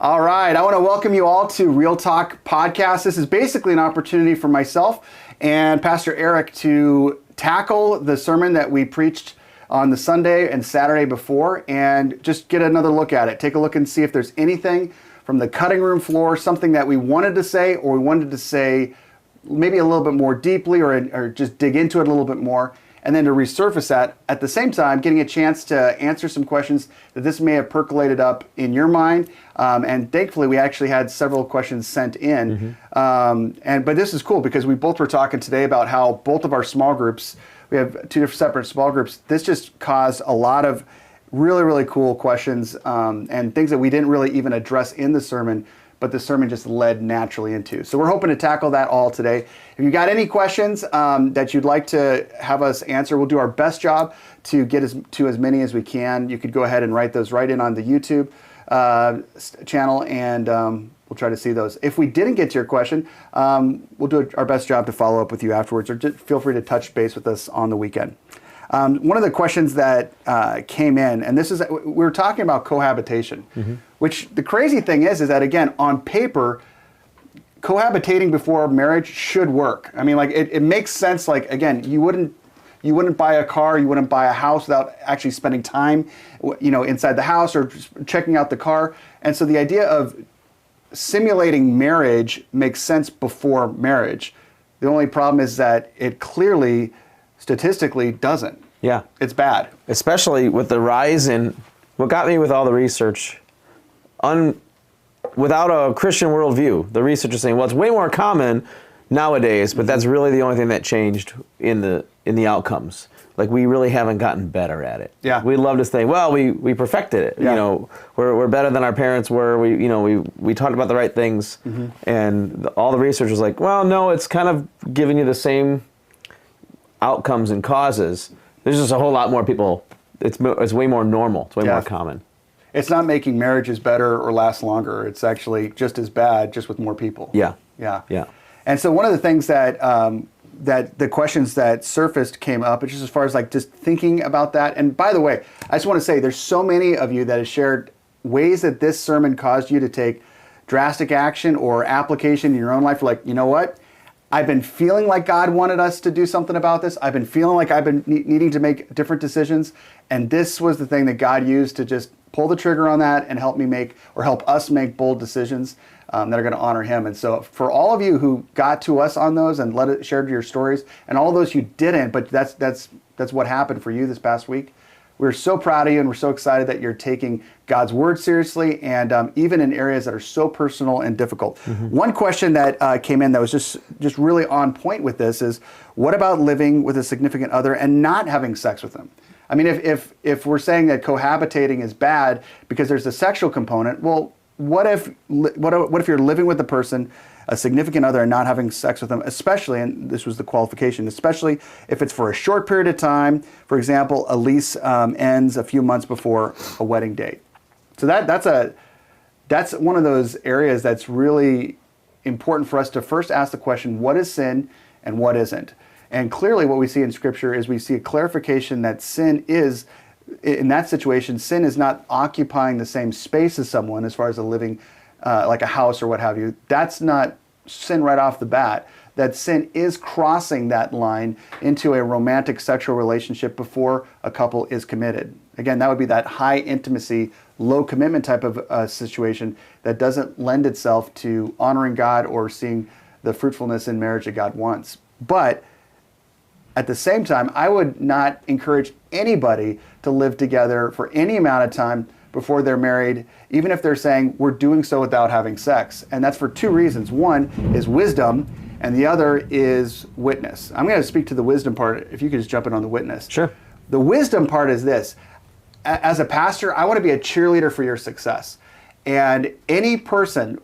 All right, I want to welcome you all to Real Talk Podcast. This is basically an opportunity for myself and Pastor Erik to tackle the sermon that we preached on the Sunday and Saturday before and just get another look at it. Take a look and see if there's anything from the cutting room floor, something that we wanted to say or we wanted to say maybe a little bit more deeply or just dig into it a little bit more, and then to resurface that at the same time, getting a chance to answer some questions that this may have percolated up in your mind. And thankfully, we actually had several questions sent in. But this is cool because we both were talking today about how both of our small groups, we have two different separate small groups. This just caused a lot of really, really cool questions and things that we didn't really even address in the sermon, but the sermon just led naturally into. So we're hoping to tackle that all today. If you got any questions that you'd like to have us answer, we'll do our best job to get to as many as we can. You could go ahead and write those right in on the YouTube channel, and we'll try to see those. If we didn't get to your question, we'll do our best job to follow up with you afterwards, or just feel free to touch base with us on the weekend. One of the questions that came in, and this is, we were talking about cohabitation, which the crazy thing is that, again, on paper, cohabitating before marriage should work. I mean, like, it makes sense. Like, again, you wouldn't buy a car, you wouldn't buy a house without actually spending time, inside the house or just checking out the car. And so the idea of simulating marriage makes sense before marriage. The only problem is that it clearly, statistically, doesn't. Yeah. It's bad. Especially with the rise in, what got me with all the research, without a Christian worldview, the research is saying, well, it's way more common nowadays, but that's really the only thing that changed in the outcomes. Like, we really haven't gotten better at it. Yeah. We love to say, well, we perfected it. Yeah. We're better than our parents were. We talked about the right things, and all the research was like, well, no, it's kind of giving you the same outcomes and causes. There's just a whole lot more people. It's way more normal. It's way more common. It's not making marriages better or last longer. It's actually just as bad, just with more people. Yeah. Yeah. Yeah. And so one of the things that that the questions that surfaced came up, just as far as like just thinking about that. And by the way, I just want to say there's so many of you that have shared ways that this sermon caused you to take drastic action or application in your own life. Like, you know what? I've been feeling like God wanted us to do something about this. I've been feeling like I've been needing to make different decisions. And this was the thing that God used to just pull the trigger on that and help us make bold decisions that are going to honor Him. And so for all of you who got to us on those and shared your stories, and all those who didn't, but that's what happened for you this past week, we're so proud of you, and we're so excited that you're taking God's word seriously, and even in areas that are so personal and difficult. One question that came in that was just really on point with this is, what about living with a significant other and not having sex with them? I mean, if we're saying that cohabitating is bad because there's a sexual component, well, what if you're living with a person, a significant other, and not having sex with them, especially, and this was the qualification, especially if it's for a short period of time. For example, a lease ends a few months before a wedding date. So that's one of those areas that's really important for us to first ask the question, what is sin and what isn't? And clearly what we see in Scripture is we see a clarification that sin is, in that situation, sin is not occupying the same space as someone as far as a living, like a house or what have you. That's not sin right off the bat. That sin is crossing that line into a romantic sexual relationship before a couple is committed. Again, that would be that high intimacy, low commitment type of situation that doesn't lend itself to honoring God or seeing the fruitfulness in marriage that God wants. But at the same time, I would not encourage anybody to live together for any amount of time before they're married, even if they're saying we're doing so without having sex. And that's for two reasons. One is wisdom, and the other is witness. I'm going to speak to the wisdom part, if you could just jump in on the witness. Sure. The wisdom part is this. As a pastor, I want to be a cheerleader for your success. And any person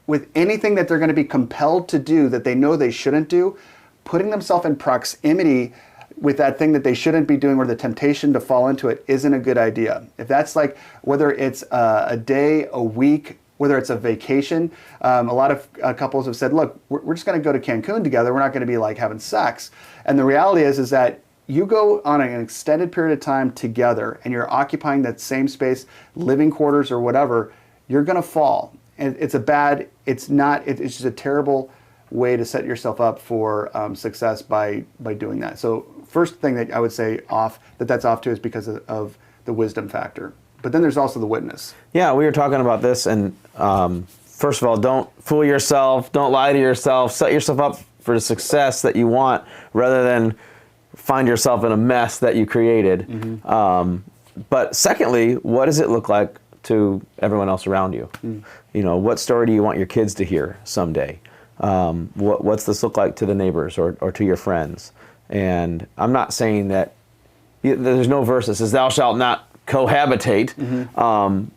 with anything that they're going to be compelled to do that they know they shouldn't do, putting themselves in proximity with that thing that they shouldn't be doing or the temptation to fall into it isn't a good idea. If that's like, whether it's a day, a week, whether it's a vacation, a lot of couples have said, look, we're just going to go to Cancun together. We're not going to be like having sex. And the reality is that you go on an extended period of time together and you're occupying that same space, living quarters or whatever, you're going to fall. and it's just a terrible way to set yourself up for success by doing that. So first thing that I would say that's off to is because of the wisdom factor. But then there's also the witness. Yeah, we were talking about this, and first of all, don't fool yourself, don't lie to yourself, set yourself up for the success that you want rather than find yourself in a mess that you created. Mm-hmm. But secondly, what does it look like to everyone else around you? What story do you want your kids to hear someday? What's this look like to the neighbors or to your friends? And I'm not saying that there's no verse that says thou shalt not cohabitate,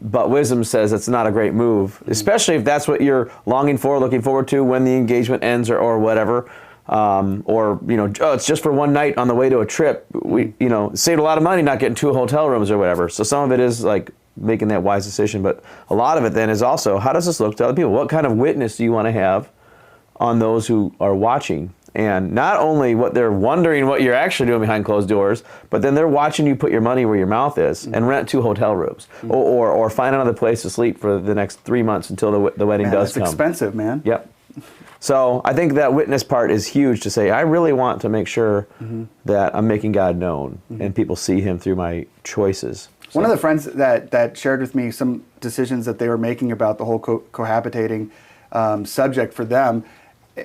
but wisdom says it's not a great move, especially if that's what you're longing for, looking forward to when the engagement ends or whatever. It's just for one night on the way to a trip. We, saved a lot of money not getting 2 hotel rooms or whatever. So some of it is like making that wise decision, but a lot of it then is also, how does this look to other people? What kind of witness do you want to have on those who are watching? And not only what they're wondering what you're actually doing behind closed doors, but then they're watching you put your money where your mouth is and rent 2 hotel rooms or find another place to sleep for the next 3 months until the wedding does come. It's expensive, man. Yep. So I think that witness part is huge to say, I really want to make sure that I'm making God known and people see him through my choices. So. One of the friends that shared with me some decisions that they were making about the whole cohabitating subject for them,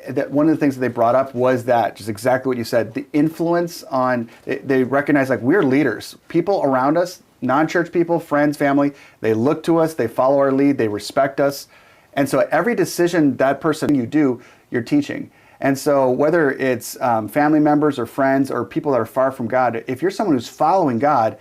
that one of the things that they brought up was that, just exactly what you said, the influence on, they recognize like we're leaders. People around us, non-church people, friends, family, they look to us, they follow our lead, they respect us. And so every decision that person you do, you're teaching. And so whether it's family members or friends or people that are far from God, if you're someone who's following God,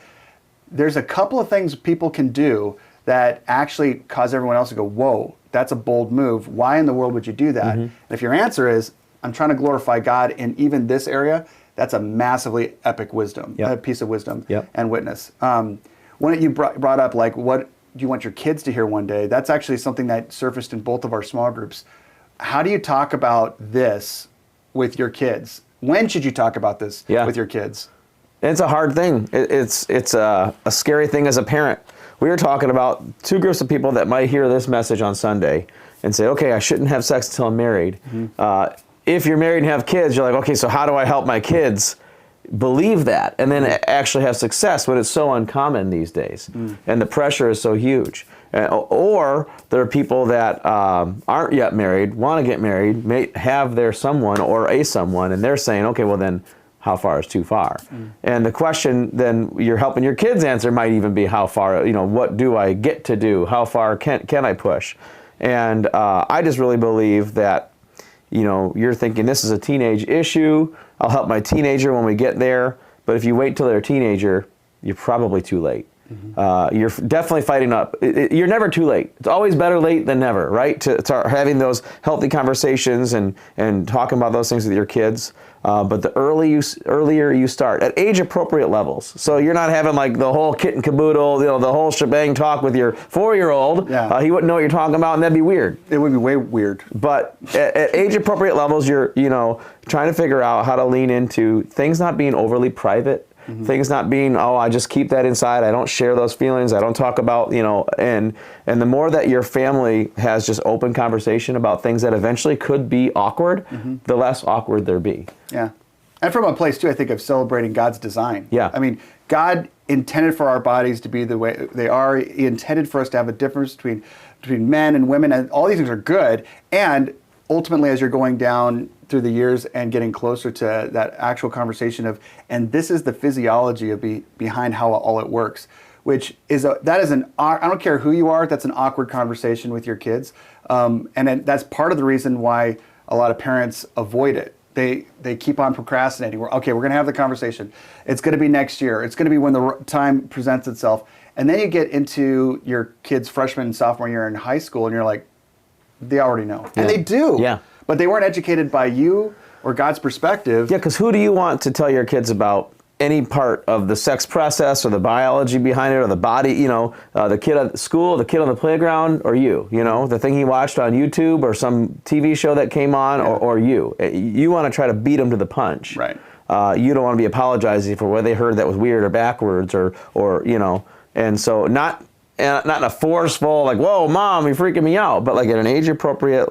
there's a couple of things people can do that actually cause everyone else to go, whoa, that's a bold move. Why in the world would you do that? And if your answer is, I'm trying to glorify God in even this area, that's a massively epic wisdom, a piece of wisdom and witness. When you brought up, like, what do you want your kids to hear one day? That's actually something that surfaced in both of our small groups. How do you talk about this with your kids? When should you talk about this with your kids? It's a hard thing. It's a scary thing as a parent. We were talking about 2 groups of people that might hear this message on Sunday and say, okay, I shouldn't have sex until I'm married. If you're married and have kids, you're like, okay, so how do I help my kids believe that and then actually have success when it's so uncommon these days and the pressure is so huge? Or there are people that aren't yet married, want to get married, may have their someone or a someone, and they're saying, okay, well then, how far is too far? And the question then you're helping your kids answer might even be how far, what do I get to do? How far can I push? And I just really believe that, you're thinking this is a teenage issue. I'll help my teenager when we get there. But if you wait till they're a teenager, you're probably too late. You're definitely fighting up. You're never too late. It's always better late than never, right? To start having those healthy conversations and talking about those things with your kids. But the earlier you start at age appropriate levels. So you're not having like the whole kit and caboodle, the whole shebang talk with your 4-year-old. He wouldn't know what you're talking about, and that'd be weird. It would be way weird. But at age appropriate levels, you're trying to figure out how to lean into things not being overly private. Things not being, I just keep that inside. I don't share those feelings. I don't talk about, and the more that your family has just open conversation about things that eventually could be awkward, the less awkward there be. Yeah. And from a place, too, I think, of celebrating God's design. Yeah. I mean, God intended for our bodies to be the way they are. He intended for us to have a difference between men and women, and all these things are good. And ultimately, as you're going down through the years and getting closer to that actual conversation of, and this is the physiology of behind how all it works, which is I don't care who you are, that's an awkward conversation with your kids. And that's part of the reason why a lot of parents avoid it. They keep on procrastinating. We're going to have the conversation. It's going to be next year. It's going to be when the time presents itself. And then you get into your kid's freshman and sophomore year in high school, and you're like, they already know. Yeah. And they do. Yeah. But they weren't educated by you or God's perspective. Yeah, because who do you want to tell your kids about any part of the sex process or the biology behind it or the body, the kid at school, the kid on the playground, or you, the thing he watched on YouTube or some TV show that came on, or you. You want to try to beat them to the punch. Right. You don't want to be apologizing for what they heard that was weird or backwards or and so not and not in a forceful, like, whoa, mom, you're freaking me out, but like at an age appropriate,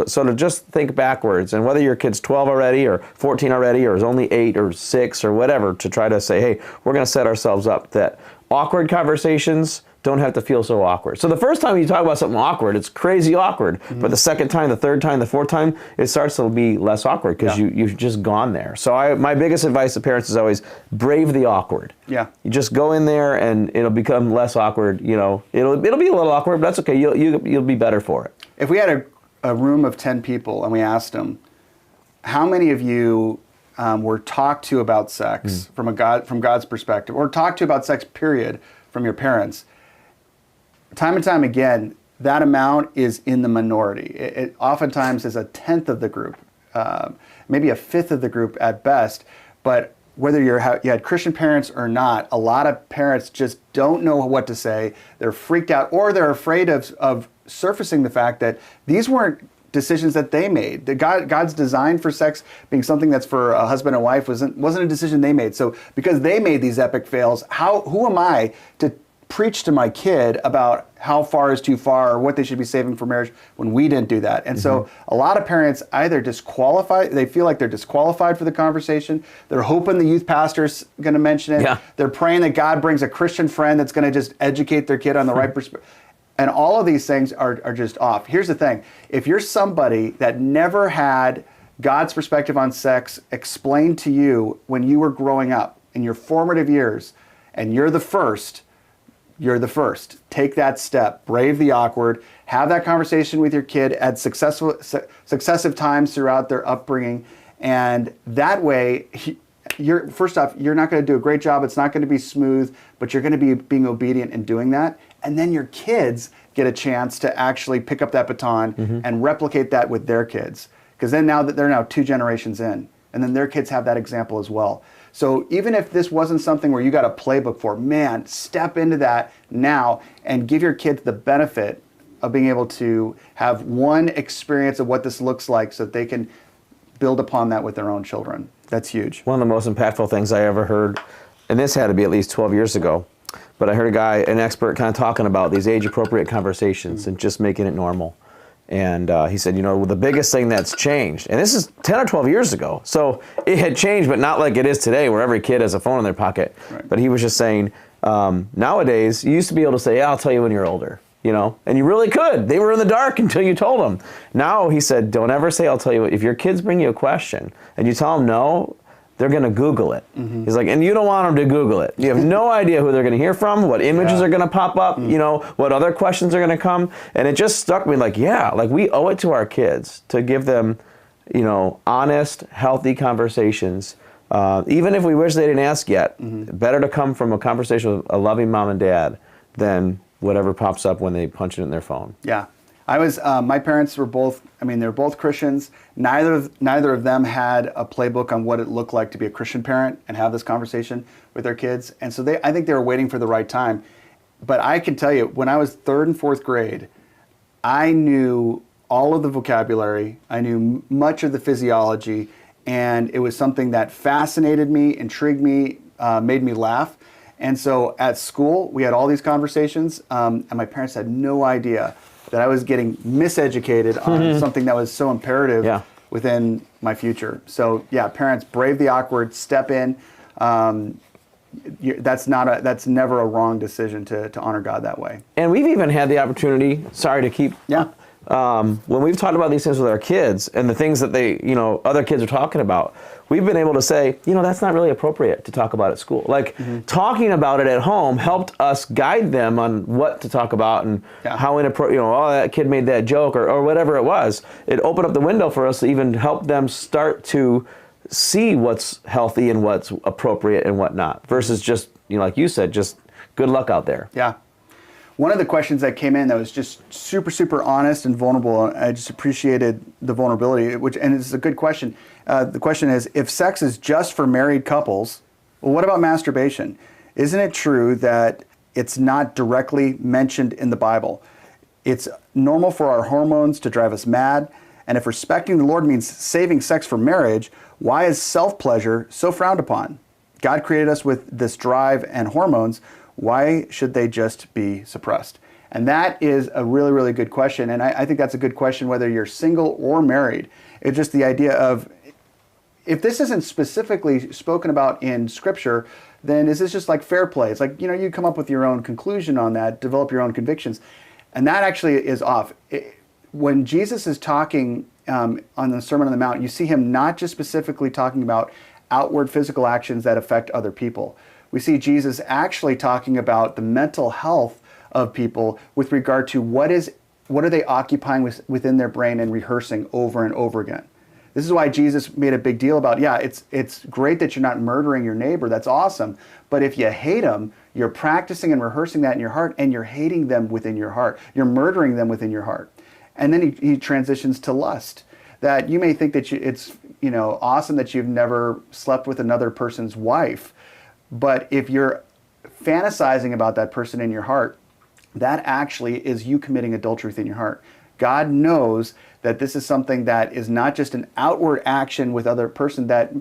so to just think backwards, and whether your kid's 12 already or 14 already or is only 8 or 6 or whatever, to try to say, hey, we're going to set ourselves up that awkward conversations don't have to feel so awkward. So the first time you talk about something awkward, it's crazy awkward. But the second time, the third time, the fourth time, it starts to be less awkward because you've just gone there. So my biggest advice to parents is always brave the awkward. Yeah. You just go in there and it'll become less awkward. It'll be a little awkward, but that's okay. You'll be better for it. If we had a room of 10 people and we asked them, how many of you were talked to about sex from God's perspective, or talked to about sex, period, from your parents? Time and time again, that amount is in the minority. It oftentimes is a tenth of the group, maybe a fifth of the group at best. But whether you had Christian parents or not, a lot of parents just don't know what to say. They're freaked out, or they're afraid of surfacing the fact that these weren't decisions that they made. God's design for sex being something that's for a husband and wife wasn't a decision they made. So because they made these epic fails, who am I to preach to my kid about how far is too far or what they should be saving for marriage when we didn't do that? And so a lot of parents either they feel like they're disqualified for the conversation. They're hoping the youth pastor's going to mention it. Yeah. They're praying that God brings a Christian friend that's going to just educate their kid on the right perspective. And all of these things are just off. Here's the thing. If you're somebody that never had God's perspective on sex explained to you when you were growing up in your formative years, and you're the first, take that step, brave the awkward, have that conversation with your kid at successive times throughout their upbringing. And that way, first off, you're not going to do a great job. It's not going to be smooth, but you're going to be being obedient in doing that. And then your kids get a chance to actually pick up that baton and replicate that with their kids. Because then they're 2 generations in, and then their kids have that example as well. So even if this wasn't something where you got a playbook for, man, step into that now and give your kids the benefit of being able to have one experience of what this looks like so that they can build upon that with their own children. That's huge. One of the most impactful things I ever heard, and this had to be at least 12 years ago, but I heard an expert kind of talking about these age-appropriate conversations and just making it normal. And he said, the biggest thing that's changed, and this is 10 or 12 years ago, so it had changed, but not like it is today where every kid has a phone in their pocket. Right. But he was just saying, nowadays, you used to be able to say, I'll tell you when you're older, and you really could. They were in the dark until you told them. Now, he said, don't ever say, I'll tell you. If your kids bring you a question and you tell them no, they're going to Google it. He's like, and you don't want them to Google it. You have no idea who they're going to hear from, what images are going to pop up, what other questions are going to come. And it just struck me like, we owe it to our kids to give them, honest, healthy conversations. Even if we wish they didn't ask yet, better to come from a conversation with a loving mom and dad than whatever pops up when they punch it in their phone. Yeah. My parents were both, they're both Christians. Neither of them had a playbook on what it looked like to be a Christian parent and have this conversation with their kids. And so I think they were waiting for the right time. But I can tell you, when I was 3rd and 4th grade, I knew all of the vocabulary. I knew much of the physiology. And it was something that fascinated me, intrigued me, made me laugh. And so at school, we had all these conversations, and my parents had no idea that I was getting miseducated on something that was so imperative within my future. So parents, brave the awkward, step in. That's never a wrong decision to honor God that way. And we've even had the opportunity, when we've talked about these things with our kids and the things that they, other kids are talking about, we've been able to say, that's not really appropriate to talk about at school. Like talking about it at home helped us guide them on what to talk about and how inappropriate, that kid made that joke or whatever it was. It opened up the window for us to even help them start to see what's healthy and what's appropriate and what not versus just, like you said, just good luck out there. Yeah. One of the questions that came in that was just super, super honest and vulnerable, I just appreciated the vulnerability, and it's a good question. The question is, if sex is just for married couples, well, what about masturbation? Isn't it true that it's not directly mentioned in the Bible? It's normal for our hormones to drive us mad, and if respecting the Lord means saving sex for marriage, why is self-pleasure so frowned upon? God created us with this drive and hormones. Why should they just be suppressed? And that is a really, really good question. And I think that's a good question whether you're single or married. It's just the idea of, if this isn't specifically spoken about in Scripture, then is this just like fair play? It's like, you come up with your own conclusion on that, develop your own convictions. And that actually is off. When Jesus is talking on the Sermon on the Mount, you see him not just specifically talking about outward physical actions that affect other people. We see Jesus actually talking about the mental health of people with regard to what are they occupying within their brain and rehearsing over and over again. This is why Jesus made a big deal about, it's great that you're not murdering your neighbor. That's awesome. But if you hate them, you're practicing and rehearsing that in your heart, and you're hating them within your heart. You're murdering them within your heart. And then he transitions to lust. That you may think that it's awesome that you've never slept with another person's wife, but if you're fantasizing about that person in your heart, that actually is you committing adultery within your heart. God knows that this is something that is not just an outward action with other person that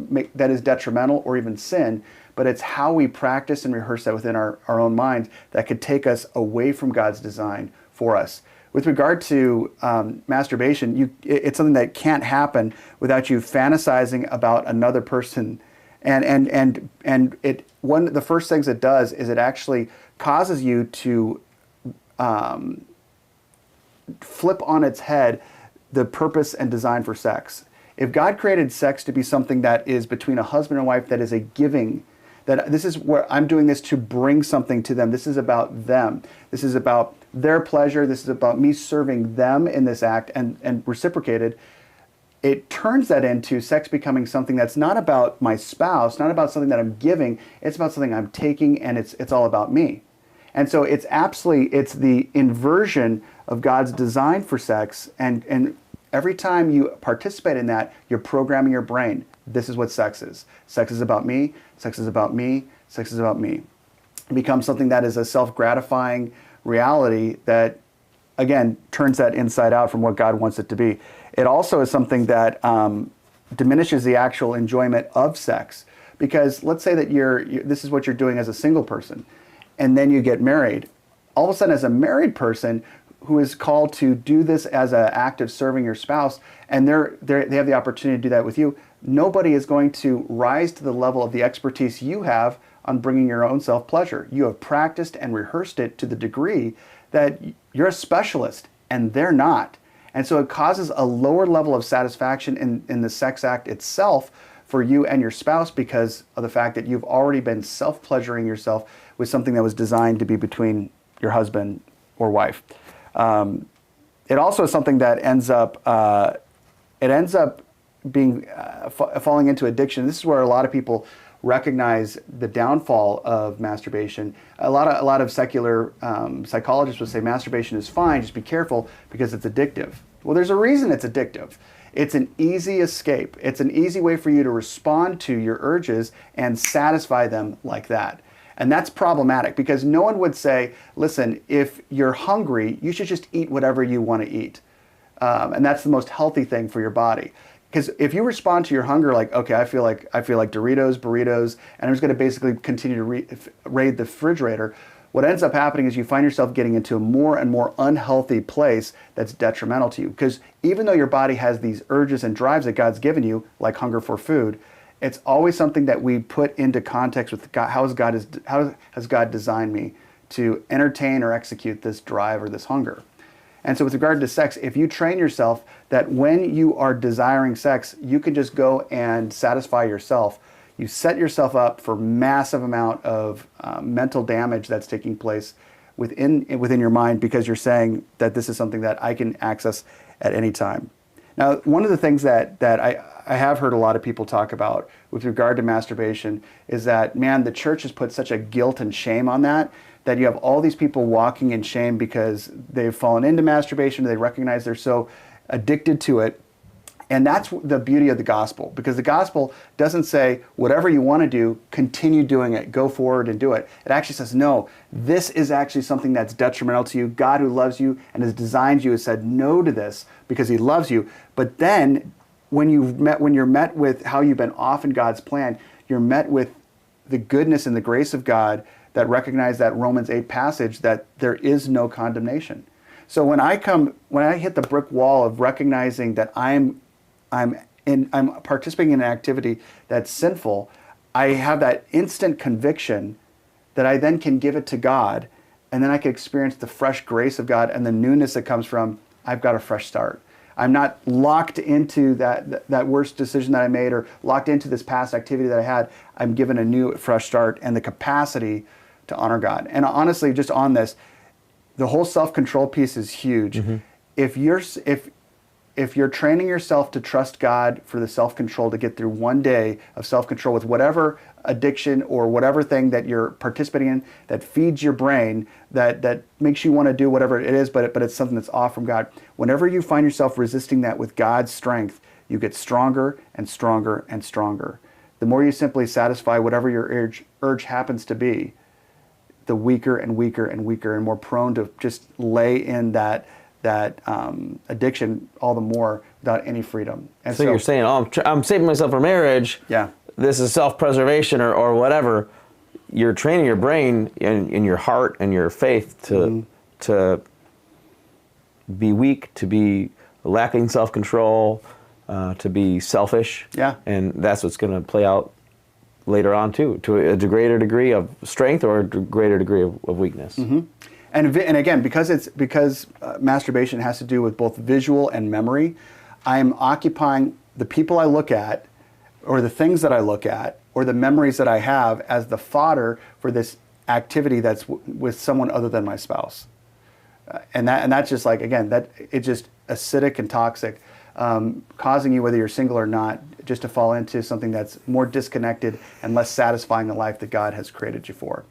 is detrimental or even sin, but it's how we practice and rehearse that within our own minds that could take us away from God's design for us. With regard to masturbation, it's something that can't happen without you fantasizing about another person, and the first things it does is it actually causes you to flip on its head the purpose and design for sex. If God created sex to be something that is between a husband and wife, that is a giving, that this is where I'm doing this to bring something to them. This is about them. This is about their pleasure. This is about me serving them in this act and reciprocated. It turns that into sex becoming something that's not about my spouse, not about something that I'm giving. It's about something I'm taking, and it's all about me. And so it's the inversion of God's design for sex, and every time you participate in that, you're programming your brain. This is what sex is. Sex is about me. Sex is about me. Sex is about me. It becomes something that is a self-gratifying reality that, again, turns that inside out from what God wants it to be. It also is something that diminishes the actual enjoyment of sex, because let's say that this is what you're doing as a single person, and then you get married. All of a sudden, as a married person who is called to do this as an act of serving your spouse, and they have the opportunity to do that with you, nobody is going to rise to the level of the expertise you have on bringing your own self-pleasure. You have practiced and rehearsed it to the degree that you're a specialist, and they're not. And so it causes a lower level of satisfaction in the sex act itself for you and your spouse, because of the fact that you've already been self-pleasuring yourself with something that was designed to be between your husband or wife. It also is something that ends up being falling into addiction. This is where a lot of people recognize the downfall of masturbation. A lot of secular psychologists would say masturbation is fine, just be careful because it's addictive. Well, there's a reason it's addictive. It's an easy escape. It's an easy way for you to respond to your urges and satisfy them like that. And that's problematic, because no one would say, listen, if you're hungry, you should just eat whatever you want to eat. And that's the most healthy thing for your body. Because if you respond to your hunger like, okay, I feel like Doritos, burritos, and I'm just going to basically continue to raid the refrigerator, what ends up happening is you find yourself getting into a more and more unhealthy place that's detrimental to you. Because even though your body has these urges and drives that God's given you, like hunger for food, it's always something that we put into context with God. How has God designed me to entertain or execute this drive or this hunger? And so with regard to sex, if you train yourself that when you are desiring sex, you can just go and satisfy yourself, you set yourself up for massive amount of mental damage that's taking place within your mind, because you're saying that this is something that I can access at any time. Now, one of the things that I have heard a lot of people talk about with regard to masturbation is that, man, the church has put such a guilt and shame on that you have all these people walking in shame because they've fallen into masturbation, they recognize they're so addicted to it. And that's the beauty of the gospel, because the gospel doesn't say, whatever you want to do, continue doing it, go forward and do it. It actually says, no, this is actually something that's detrimental to you. God, who loves you and has designed you, has said no to this because he loves you. But then when you're met with how you've been off in God's plan, you're met with the goodness and the grace of God that recognize that Romans 8 passage that there is no condemnation. So when I hit the brick wall of recognizing that I'm participating in an activity that's sinful, I have that instant conviction that I then can give it to God, and then I can experience the fresh grace of God and the newness that comes from, I've got a fresh start. I'm not locked into that worst decision that I made or locked into this past activity that I had. I'm given a new, fresh start and the capacity to honor God. And honestly, just on this, the whole self-control piece is huge. Mm-hmm. If you're training yourself to trust God for the self-control to get through one day of self-control with whatever addiction or whatever thing that you're participating in that feeds your brain, that makes you want to do whatever it is, but it's something that's off from God. Whenever you find yourself resisting that with God's strength, you get stronger and stronger and stronger. The more you simply satisfy whatever your urge happens to be, the weaker and weaker and weaker and more prone to just lay in that addiction all the more without any freedom. And so you're saying, I'm saving myself for marriage. Yeah. This is self-preservation or whatever. You're training your brain and your heart and your faith to be weak, to be lacking self-control, to be selfish. Yeah. And that's what's going to play out later on too, to a greater degree of strength or a greater degree of weakness. Mm-hmm. And again, because masturbation has to do with both visual and memory, I am occupying the people I look at, or the things that I look at, or the memories that I have as the fodder for this activity that's with someone other than my spouse. And that's just like, again, that it's just acidic and toxic, causing you, whether you're single or not, just to fall into something that's more disconnected and less satisfying the life that God has created you for.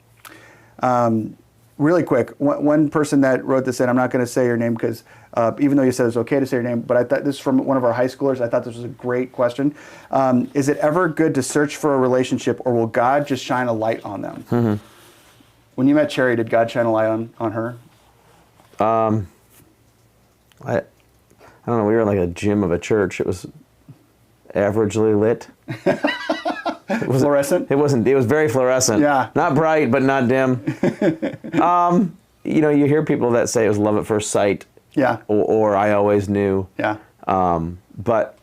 Really quick, one person that wrote this in, I'm not going to say your name because even though you said it's okay to say your name, but I thought this is from one of our high schoolers. I thought this was a great question. Is it ever good to search for a relationship, or will God just shine a light on them? Mm-hmm. When you met Cherry, did God shine a light on her? I don't know. We were in like a gym of a church. It was averagely lit. Fluorescent? It wasn't. It was very fluorescent. Yeah. Not bright, but not dim. You hear people that say it was love at first sight. Yeah. Or I always knew. Yeah. But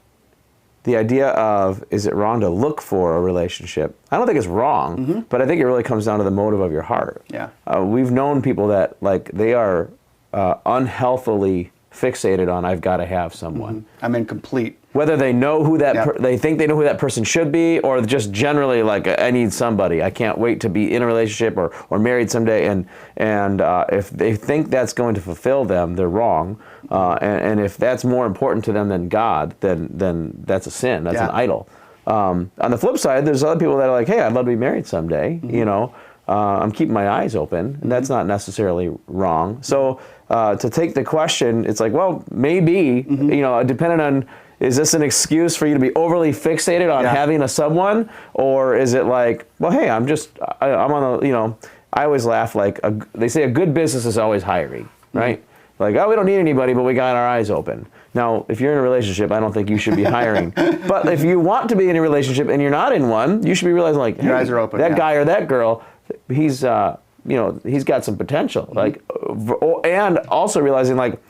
the idea of, is it wrong to look for a relationship? I don't think it's wrong, mm-hmm. but I think it really comes down to the motive of your heart. Yeah. We've known people that they are unhealthily fixated on, I've got to have someone. Mm-hmm. I'm incomplete. Whether they know who they think they know who that person should be, or just generally like, I need somebody. I can't wait to be in a relationship or married someday. And if they think that's going to fulfill them, they're wrong. And if that's more important to them than God, then that's a sin. That's an idol. On the flip side, there's other people that are like, hey, I'd love to be married someday. Mm-hmm. I'm keeping my eyes open, and that's not necessarily wrong. So to take the question, it's like, well, maybe, mm-hmm. Depending on, is this an excuse for you to be overly fixated on having a someone, or is it like, well, hey, I'm on a, I always laugh, like, they say a good business is always hiring, right? Mm-hmm. Like, oh, we don't need anybody, but we got our eyes open. Now, if you're in a relationship, I don't think you should be hiring. But if you want to be in a relationship and you're not in one, you should be realizing, like, your eyes are open. That guy or that girl, he's he's got some potential. Mm-hmm. Like, and also realizing, like,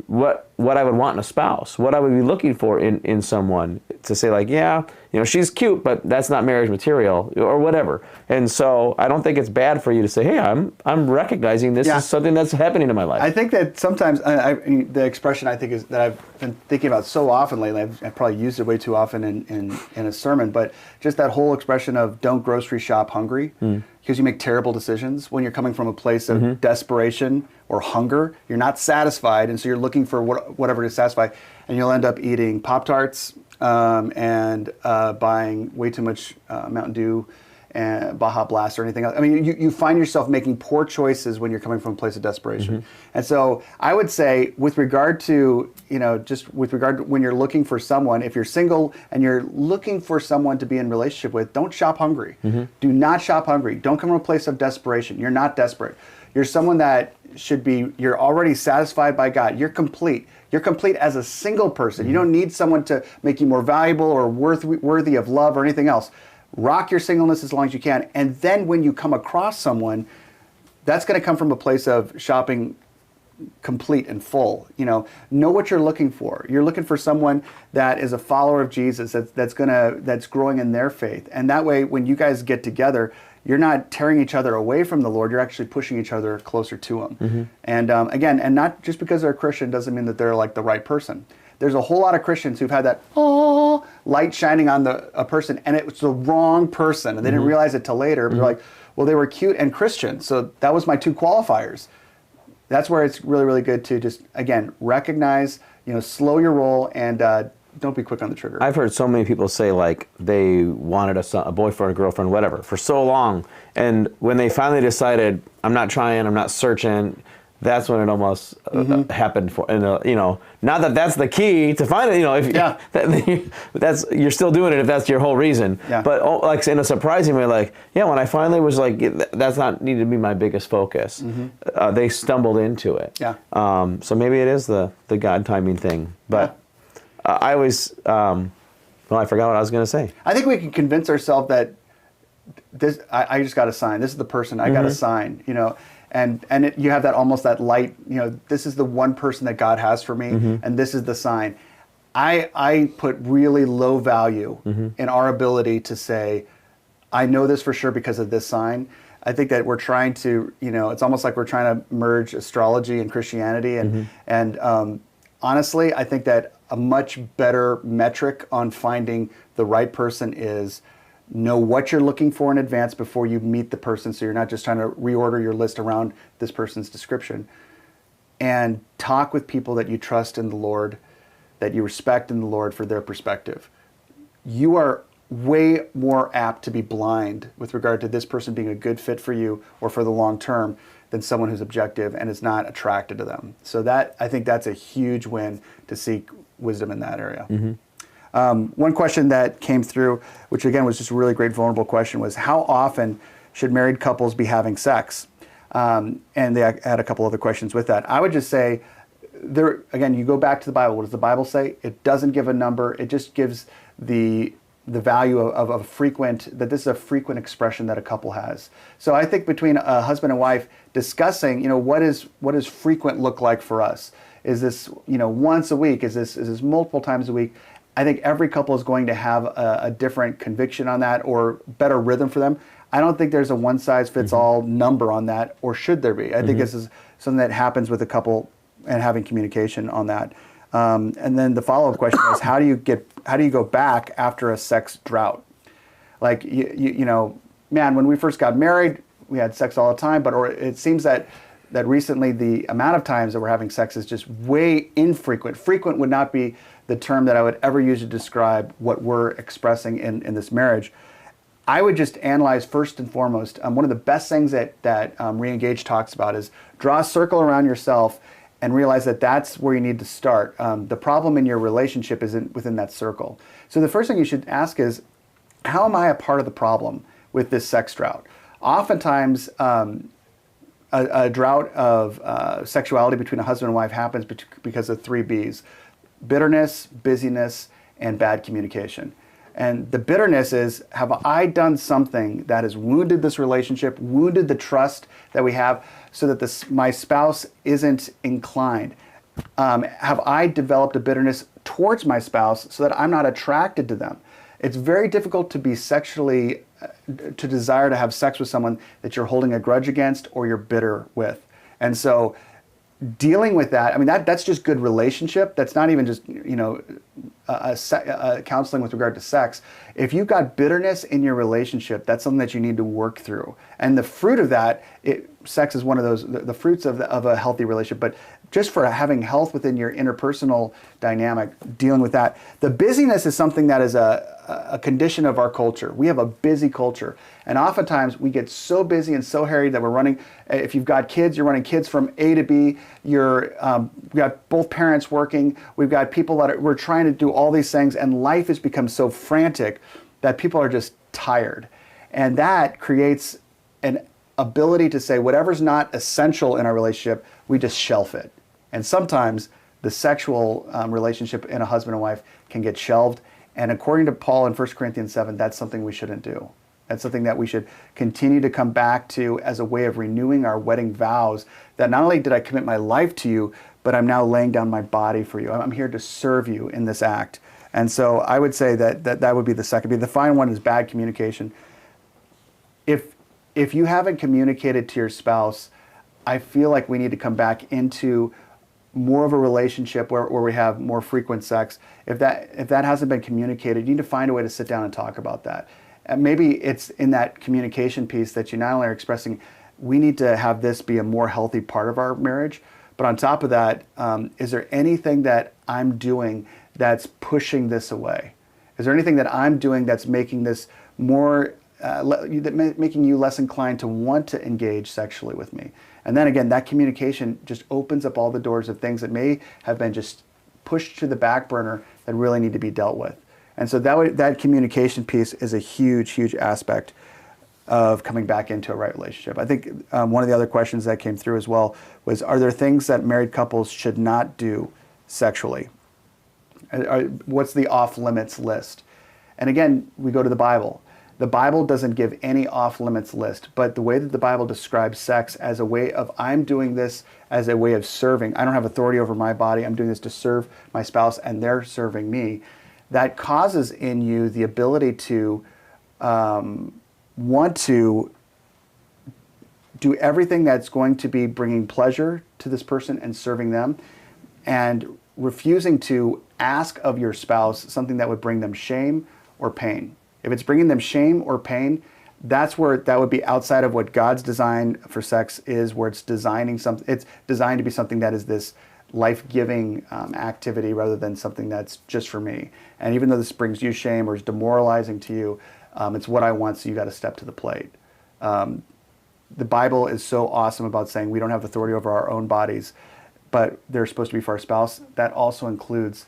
what I would want in a spouse, what I would be looking for in someone, to say, like, yeah, she's cute, but that's not marriage material, or whatever. And so I don't think it's bad for you to say, hey, I'm recognizing this is something that's happening in my life. I think that sometimes the expression I think is that I've been thinking about so often lately. I've probably used it way too often in a sermon, but just that whole expression of don't grocery shop hungry. Because you make terrible decisions when you're coming from a place of mm-hmm. desperation or hunger. You're not satisfied, and so you're looking for whatever to satisfy, and you'll end up eating Pop-Tarts and buying way too much Mountain Dew and Baja Blast or anything else. I mean, you find yourself making poor choices when you're coming from a place of desperation. Mm-hmm. And so I would say, with regard to, just with regard to when you're looking for someone, if you're single and you're looking for someone to be in relationship with, don't shop hungry. Mm-hmm. Do not shop hungry. Don't come from a place of desperation. You're not desperate. You're someone that you're already satisfied by God. You're complete. You're complete as a single person. Mm-hmm. You don't need someone to make you more valuable or worthy of love or anything else. rock your singleness as long as you can. And then when you come across someone, that's going to come from a place of shopping complete and full. Know what you're looking for. You're looking for someone that is a follower of Jesus, that's growing in their faith. And that way, when you guys get together, you're not tearing each other away from the Lord. You're actually pushing each other closer to Him. And again, and not just because they're a Christian doesn't mean that they're like the right person. There's a whole lot of Christians who've had that light shining on a person, and it was the wrong person, and they didn't realize it till later. But they're like, well, they were cute and Christian, so that was my two qualifiers. That's where it's really, really good to just, again, recognize, slow your roll, and don't be quick on the trigger. I've heard so many people say, like, they wanted a boyfriend, a girlfriend, whatever, for so long. And when they finally decided, I'm not trying, I'm not searching, that's when it almost happened for, and not that that's the key to find it, that's, you're still doing it if that's your whole reason. Yeah. But like in a surprising way, like, when I finally was like, that's not needed to be my biggest focus, they stumbled into it. Yeah. So maybe it is the God timing thing. But I always, I forgot what I was going to say. I think we can convince ourselves that this, I just got a sign. This is the person, I got a sign, And you have that almost that light, this is the one person that God has for me, and this is the sign. I put really low value in our ability to say, I know this for sure because of this sign. I think that we're trying to, it's almost like we're trying to merge astrology and Christianity. And honestly, I think that a much better metric on finding the right person is know what you're looking for in advance before you meet the person, so you're not just trying to reorder your list around this person's description. And talk with people that you trust in the Lord, that you respect in the Lord for their perspective. You are way more apt to be blind with regard to this person being a good fit for you or for the long term than someone who's objective and is not attracted to them. So I think that's a huge win to seek wisdom in that area. One question that came through, which again was just a really great vulnerable question, was how often should married couples be having sex? And they had a couple other questions with that. I would just say, again, you go back to the Bible. What does the Bible say? It doesn't give a number. It just gives the value of a frequent, that this is a frequent expression that a couple has. So I think between a husband and wife discussing, what does frequent look like for us? Is this, once a week? Is this multiple times a week? I think every couple is going to have a different conviction on that or better rhythm for them. I don't think there's a one-size-fits-all number on that, or should there be? I think this is something that happens with a couple and having communication on that. And then the follow-up question is, how do you go back after a sex drought? Like, man, when we first got married, we had sex all the time, but it seems that recently the amount of times that we're having sex is just way infrequent. Frequent would not be the term that I would ever use to describe what we're expressing in this marriage. I would just analyze first and foremost, one of the best things that Reengage talks about is draw a circle around yourself and realize that that's where you need to start. The problem in your relationship isn't within that circle. So the first thing you should ask is, how am I a part of the problem with this sex drought? Oftentimes, a drought of sexuality between a husband and wife happens because of 3 B's: bitterness, busyness, and bad communication. And the bitterness is, have I done something that has wounded this relationship, wounded the trust that we have, so that my spouse isn't inclined? Have I developed a bitterness towards my spouse so that I'm not attracted to them? It's very difficult to be sexually, to desire to have sex with someone that you're holding a grudge against or you're bitter with. And so dealing with that, I mean, that's just good relationship. That's not even just, counseling with regard to sex. If you've got bitterness in your relationship, that's something that you need to work through. And the fruit of that, sex is one of those, the fruits of a healthy relationship. But just for having health within your interpersonal dynamic, dealing with that. The busyness is something that is a condition of our culture. We have a busy culture. And oftentimes we get so busy and so harried that we're running, if you've got kids, you're running kids from A to B. We've got both parents working. We've got people we're trying to do all these things, and life has become so frantic that people are just tired. And that creates an ability to say whatever's not essential in our relationship, we just shelf it. And sometimes the sexual relationship in a husband and wife can get shelved, And according to Paul in 1 Corinthians 7, that's something we shouldn't do. That's something that we should continue to come back to as a way of renewing our wedding vows, that not only did I commit my life to you, but I'm now laying down my body for you. I'm here to serve you in this act. And so I would say that would be the second. The final one is bad communication. If you haven't communicated to your spouse, I feel like we need to come back into more of a relationship where we have more frequent sex. If that hasn't been communicated, you need to find a way to sit down and talk about that. And maybe it's in that communication piece that you not only are expressing, we need to have this be a more healthy part of our marriage, but on top of that, is there anything that I'm doing that's pushing this away? Is there anything that I'm doing that's making this more, making you less inclined to want to engage sexually with me? And then again, that communication just opens up all the doors of things that may have been just pushed to the back burner that really need to be dealt with. And so that communication piece is a huge, huge aspect of coming back into a right relationship. I think one of the other questions that came through as well was, are there things that married couples should not do sexually? What's the off-limits list? And again, we go to the Bible. The Bible doesn't give any off-limits list, but the way that the Bible describes sex as a way of, I'm doing this as a way of serving. I don't have authority over my body. I'm doing this to serve my spouse, and they're serving me. That causes in you the ability to want to do everything that's going to be bringing pleasure to this person and serving them, and refusing to ask of your spouse something that would bring them shame or pain. If it's bringing them shame or pain, that's where that would be outside of what God's design for sex is, where it's designed to be something that is this life-giving activity rather than something that's just for me. And even though this brings you shame or is demoralizing to you, it's what I want, so you got to step to the plate. The Bible is so awesome about saying we don't have authority over our own bodies, but they're supposed to be for our spouse. That also includes,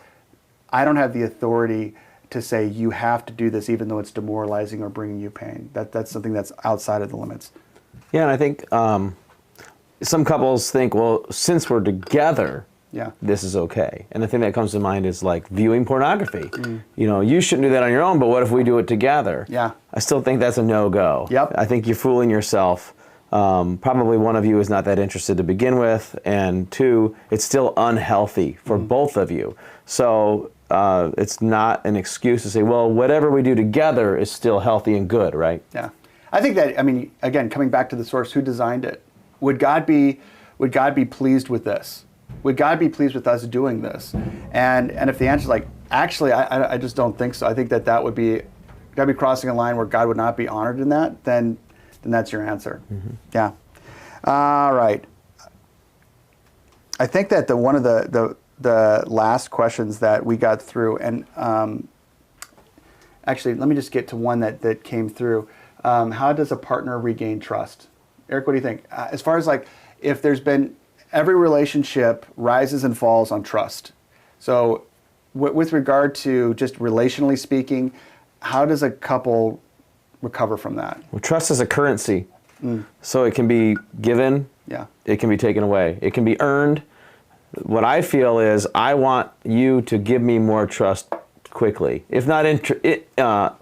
I don't have the authority to say you have to do this even though it's demoralizing or bringing you pain. That's something that's outside of the limits. Yeah, and I think some couples think, well, since we're together, this is okay. And the thing that comes to mind is like viewing pornography. You know, you shouldn't do that on your own, but what if we do it together? Yeah. I still think that's a no-go. Yep. I think you're fooling yourself. Probably one of you is not that interested to begin with, and two, it's still unhealthy for both of you. So it's not an excuse to say, well, whatever we do together is still healthy and good, right? Yeah. I think that, I mean, again, coming back to the source, who designed it? Would God be pleased with this? Would God be pleased with us doing this? And if the answer is like, actually, I just don't think so. I think that would be, God be crossing a line where God would not be honored in that, then that's your answer. Yeah. All right. I think that one of the last questions that we got through, and actually, let me just get to one that came through. How does a partner regain trust? Eric, what do you think? As far as like, if there's been, every relationship rises and falls on trust. So with regard to just relationally speaking, how does a couple recover from that? Well, trust is a currency. So it can be given, it can be taken away, it can be earned. What I feel is I want you to give me more trust quickly, if not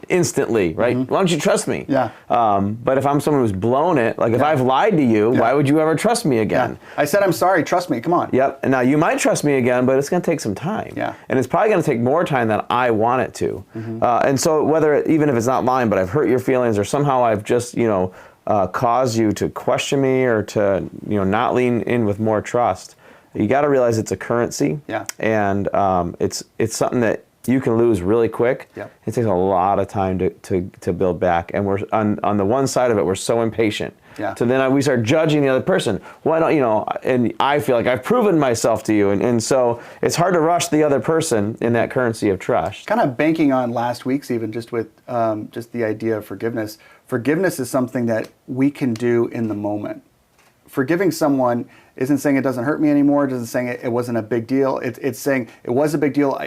instantly, right? Why don't you trust me? Yeah. But if I'm someone who's blown it, like if I've lied to you, why would you ever trust me again? Yeah. I said, I'm sorry, trust me, come on. Yep, and now you might trust me again, but it's gonna take some time. Yeah. And it's probably gonna take more time than I want it to. And so even if it's not lying, but I've hurt your feelings or somehow I've just, caused you to question me or to, not lean in with more trust, you gotta realize it's a currency. Yeah. And it's something that you can lose really quick. Yep. It takes a lot of time to build back. And we're on the one side of it, we're so impatient. Yeah. So then we start judging the other person. Why don't, and I feel like I've proven myself to you. And so it's hard to rush the other person in that currency of trust. Kind of banking on last week's even, just with just the idea of forgiveness. Forgiveness is something that we can do in the moment. Forgiving someone isn't saying it doesn't hurt me anymore. It isn't saying it wasn't a big deal. It's saying it was a big deal.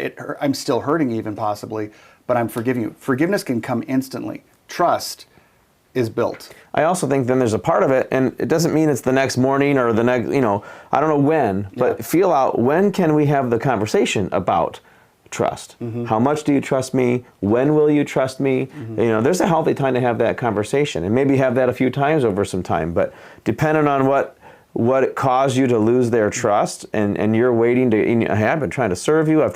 I'm still hurting even possibly, but I'm forgiving you. Forgiveness can come instantly. Trust is built. I also think then there's a part of it, and it doesn't mean it's the next morning or the next, I don't know when, but feel out when can we have the conversation about trust. How much do you trust me? When will you trust me? There's a healthy time to have that conversation, and maybe have that a few times over some time. But depending on what it caused you to lose their trust, and you're waiting to, hey, I've been trying to serve you, I've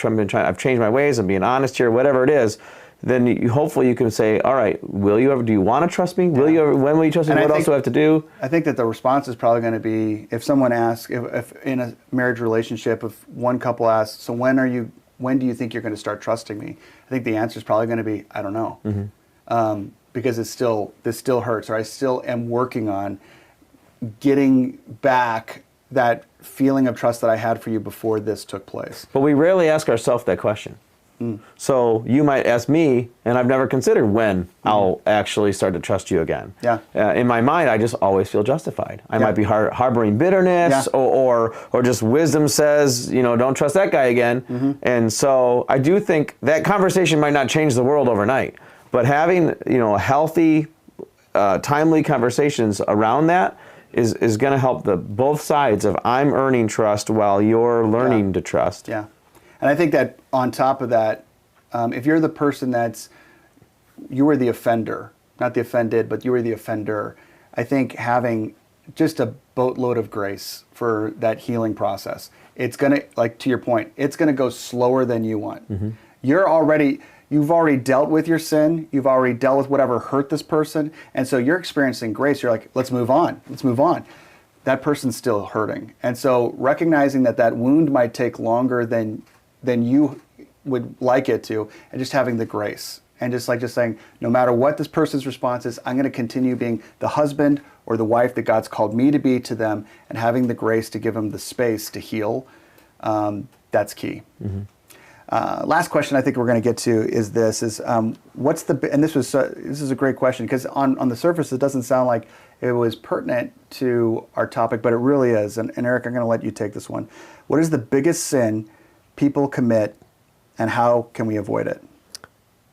changed my ways, I'm being honest here, whatever it is, then hopefully you can say, all right, do you want to trust me? When will you trust me? What else do I have to do? I think that the response is probably going to be, if someone asks, if in a marriage relationship, if one couple asks, so when do you think you're going to start trusting me? I think the answer is probably going to be, I don't know. Because this still hurts, or I still am working on getting back that feeling of trust that I had for you before this took place. But we rarely ask ourselves that question. So you might ask me, and I've never considered when I'll actually start to trust you again. Yeah. In my mind, I just always feel justified. I might be harboring bitterness, or just wisdom says, don't trust that guy again. And so I do think that conversation might not change the world overnight, but having healthy, timely conversations around that is going to help both sides of I'm earning trust while you're learning to trust. Yeah. And I think that on top of that, if you're the person you were the offender, not the offended, but you were the offender, I think having just a boatload of grace for that healing process, it's going to, like to your point, it's going to go slower than you want. You've already dealt with your sin. You've already dealt with whatever hurt this person. And so you're experiencing grace. You're like, let's move on. Let's move on. That person's still hurting. And so recognizing that wound might take longer than you would like it to, and just having the grace. And just saying, no matter what this person's response is, I'm going to continue being the husband or the wife that God's called me to be to them, and having the grace to give them the space to heal. That's key. Last question I think we're going to get to is this: what's the? And this is a great question, because on the surface it doesn't sound like it was pertinent to our topic, but it really is. And Erik, I'm going to let you take this one. What is the biggest sin people commit, and how can we avoid it?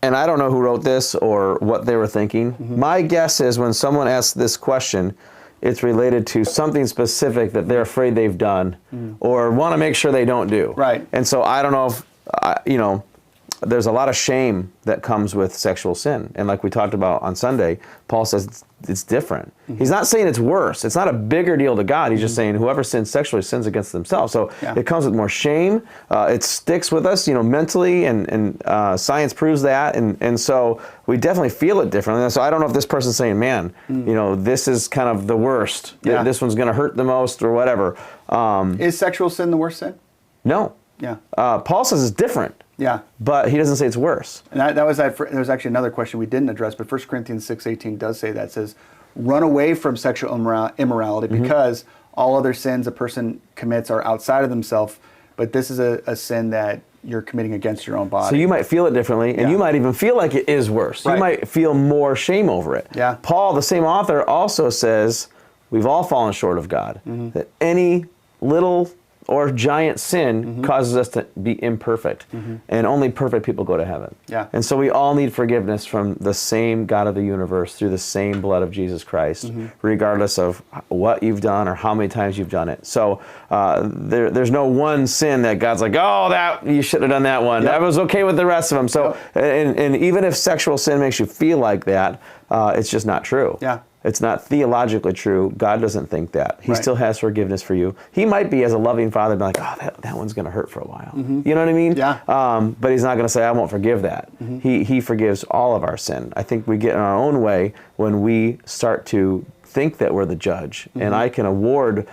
And I don't know who wrote this or what they were thinking. My guess is when someone asks this question, it's related to something specific that they're afraid they've done or want to make sure they don't do. Right. And so I don't know if, there's a lot of shame that comes with sexual sin. And like we talked about on Sunday, Paul says it's different. He's not saying it's worse. It's not a bigger deal to God. He's just saying whoever sins sexually sins against themselves. So it comes with more shame. It sticks with us, mentally, and science proves that. And so we definitely feel it differently. So I don't know if this person's saying, man, this is kind of the worst. Yeah. This one's going to hurt the most or whatever. Is sexual sin the worst sin? No. Yeah. Paul says it's different. Yeah. But he doesn't say it's worse. And there was actually another question we didn't address, but 1 Corinthians 6:18 does say that. It says, run away from sexual immorality because all other sins a person commits are outside of themselves, but this is a sin that you're committing against your own body. So you might feel it differently, and you might even feel like it is worse. Right. You might feel more shame over it. Yeah. Paul, the same author, also says, we've all fallen short of God, that any little or giant sin causes us to be imperfect, and only perfect people go to heaven. Yeah. And so we all need forgiveness from the same God of the universe through the same blood of Jesus Christ, regardless of what you've done or how many times you've done it. So there's no one sin that God's like, oh, that you should have done that one. That was okay with the rest of them. So and even if sexual sin makes you feel like that, it's just not true. Yeah. It's not theologically true. God doesn't think that. He still has forgiveness for you. He might be, as a loving father, be like, oh, that one's going to hurt for a while. You know what I mean? Yeah. But he's not going to say, I won't forgive that. He forgives all of our sin. I think we get in our own way when we start to think that we're the judge. And I can award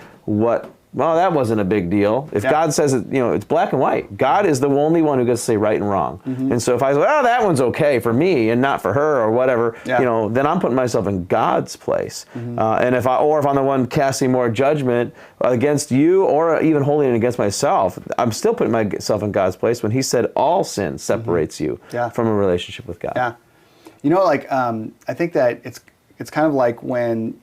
well, that wasn't a big deal. If God says it, it's black and white. God is the only one who gets to say right and wrong. And so if I say, well, that one's okay for me and not for her or whatever, then I'm putting myself in God's place. And if I'm the one casting more judgment against you or even holding it against myself, I'm still putting myself in God's place when he said all sin separates you from a relationship with God. Yeah. I think that it's kind of like when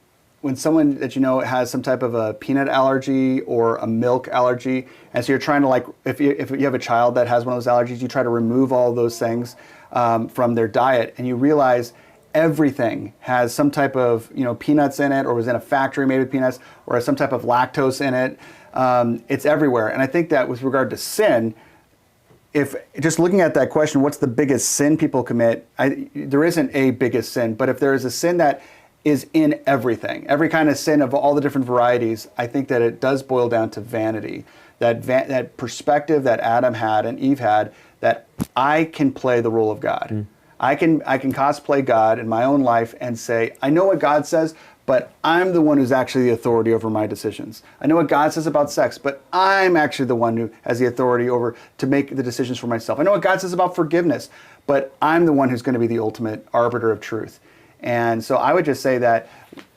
someone that has some type of a peanut allergy or a milk allergy, and so you're trying to, if you have a child that has one of those allergies, you try to remove all those things from their diet, and you realize everything has some type of peanuts in it, or was in a factory made with peanuts, or has some type of lactose in it. It's everywhere. And I think that with regard to sin, if just looking at that question, what's the biggest sin people commit? There isn't a biggest sin, but if there is a sin that is in everything, every kind of sin of all the different varieties, I think that it does boil down to vanity. That perspective that Adam had and Eve had, that I can play the role of God. I can cosplay God in my own life and say, I know what God says, but I'm the one who's actually the authority over my decisions. I know what God says about sex, but I'm actually the one who has the authority over to make the decisions for myself. I know what God says about forgiveness, but I'm the one who's going to be the ultimate arbiter of truth. And so I would just say that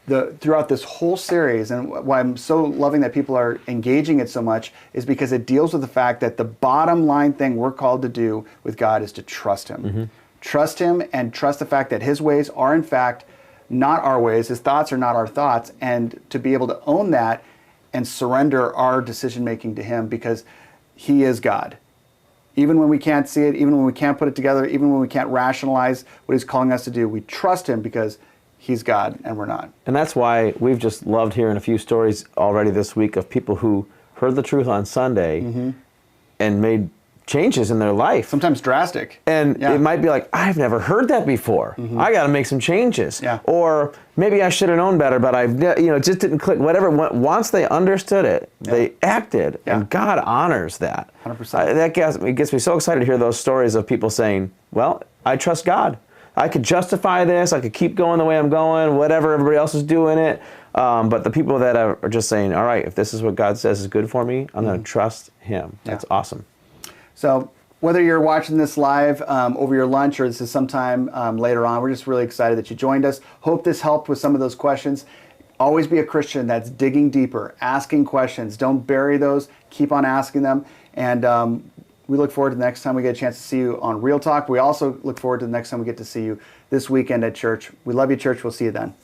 throughout this whole series, and why I'm so loving that people are engaging it so much, is because it deals with the fact that the bottom line thing we're called to do with God is to trust Him. Trust Him and trust the fact that His ways are in fact not our ways, His thoughts are not our thoughts, and to be able to own that and surrender our decision making to Him, because He is God. Even when we can't see it, even when we can't put it together, even when we can't rationalize what He's calling us to do, we trust Him because He's God and we're not. And that's why we've just loved hearing a few stories already this week of people who heard the truth on Sunday and made changes in their life. Sometimes drastic. And it might be like, I've never heard that before. I got to make some changes. Or maybe I should have known better, but it just didn't click. Whatever. Once they understood it, they acted, and God honors that. 100%. It gets me so excited to hear those stories of people saying, well, I trust God. I could justify this. I could keep going the way I'm going, whatever everybody else is doing it. But the people that are just saying, all right, if this is what God says is good for me, I'm going to trust Him. That's awesome. So whether you're watching this live over your lunch or this is sometime later on, we're just really excited that you joined us. Hope this helped with some of those questions. Always be a Christian that's digging deeper, asking questions. Don't bury those. Keep on asking them. And we look forward to the next time we get a chance to see you on Real Talk. We also look forward to the next time we get to see you this weekend at church. We love you, church. We'll see you then.